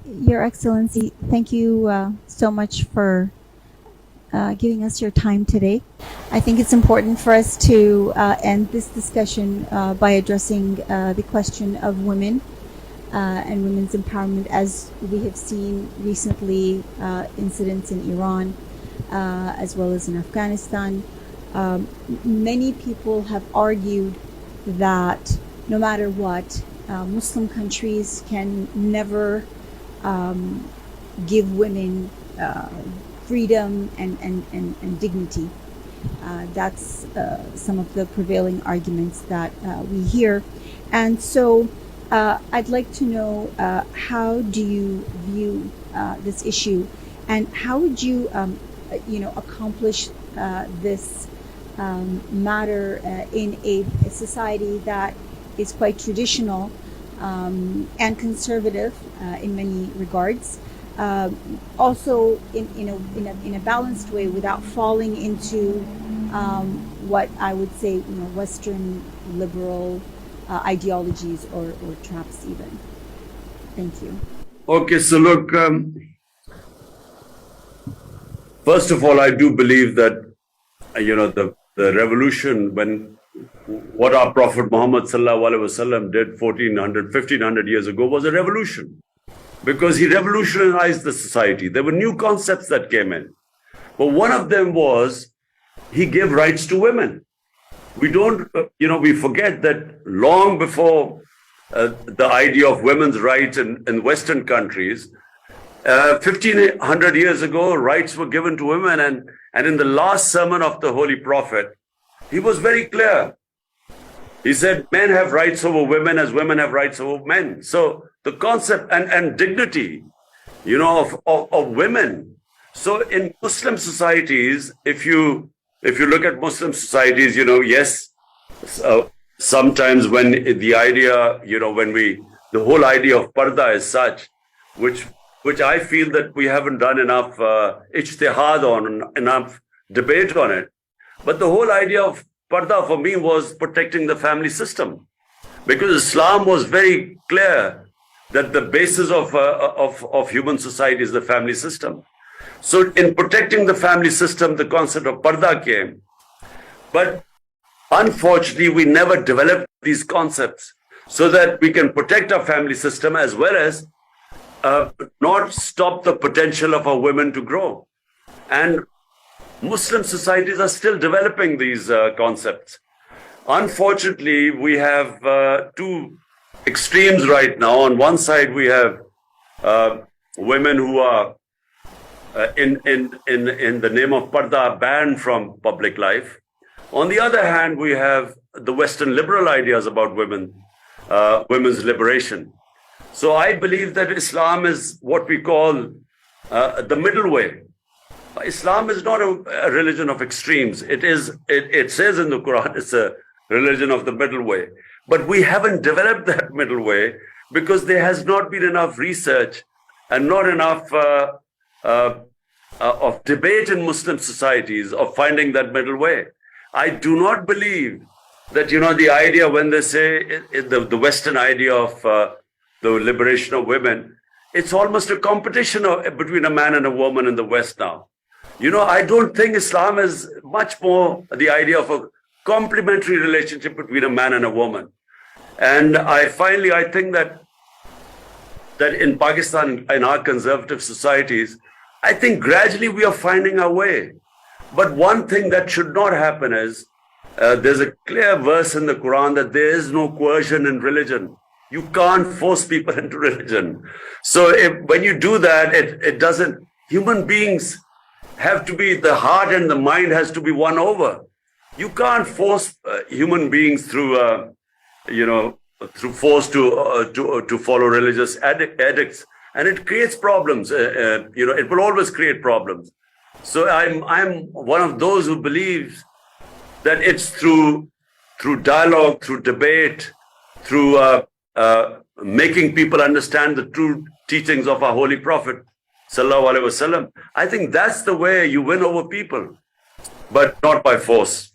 Your Excellency, thank you so much for giving us your time today. I think it's important for us to end this discussion by addressing the question of women and women's empowerment, as we have seen recently incidents in Iran as well as in Afghanistan. Many people have argued that no matter what, Muslim countries can never give women freedom and dignity. That's some of the prevailing arguments that we hear. And so I'd like to know how do you view this issue, and how would you, accomplish this matter in a society that is quite traditional and conservative in many regards. Also, in a balanced way, without falling into what I would say, Western liberal ideologies or traps, even. Thank you. Okay, so look, first of all, I do believe that, the revolution, what our Prophet Muhammad sallallahu alaihi wasallam did 1500 years ago was a revolution, because he revolutionized the society. There were new concepts that came in, but one of them was he gave rights to women. We don't, we forget that long before the idea of women's rights in Western countries, 1500 years ago, rights were given to women. And in the last sermon of the Holy Prophet, he was very clear. He said, men have rights over women as women have rights over men. So the concept and dignity, of women. So in Muslim societies, if you look at Muslim societies, yes, sometimes when the idea, the whole idea of parda is such, which I feel that we haven't done enough ijtihad on, enough debate on it. But the whole idea of parda for me was protecting the family system, because Islam was very clear that the basis of human society is the family system. So in protecting the family system, the concept of parda came. But unfortunately, we never developed these concepts so that we can protect our family system as well as not stop the potential of our women to grow. And Muslim societies are still developing these concepts. Unfortunately, we have two extremes right now. On one side, we have women who are in the name of parda banned from public life. On the other hand, we have the Western liberal ideas about women, women's liberation. So I believe that Islam is what we call the middle way. Islam is not a religion of extremes. It says in the Quran, it's a religion of the middle way. But we haven't developed that middle way because there has not been enough research and not enough of debate in Muslim societies of finding that middle way. I do not believe that, the idea when they say the Western idea of the liberation of women, it's almost a competition between a man and a woman in the West now. I don't think Islam is much more the idea of a complementary relationship between a man and a woman. And I think that in Pakistan, in our conservative societies, I think gradually we are finding our way. But one thing that should not happen is, there's a clear verse in the Quran that there is no coercion in religion. You can't force people into religion. So when you do that, it doesn't, human beings have to be, the heart and the mind has to be won over. You can't force human beings through, through force to follow religious edicts. And it creates problems. It will always create problems. So I'm one of those who believes that it's through dialogue, through debate, through making people understand the true teachings of our Holy Prophet, sallallahu alaihi wasallam. I think that's the way you win over people, but not by force.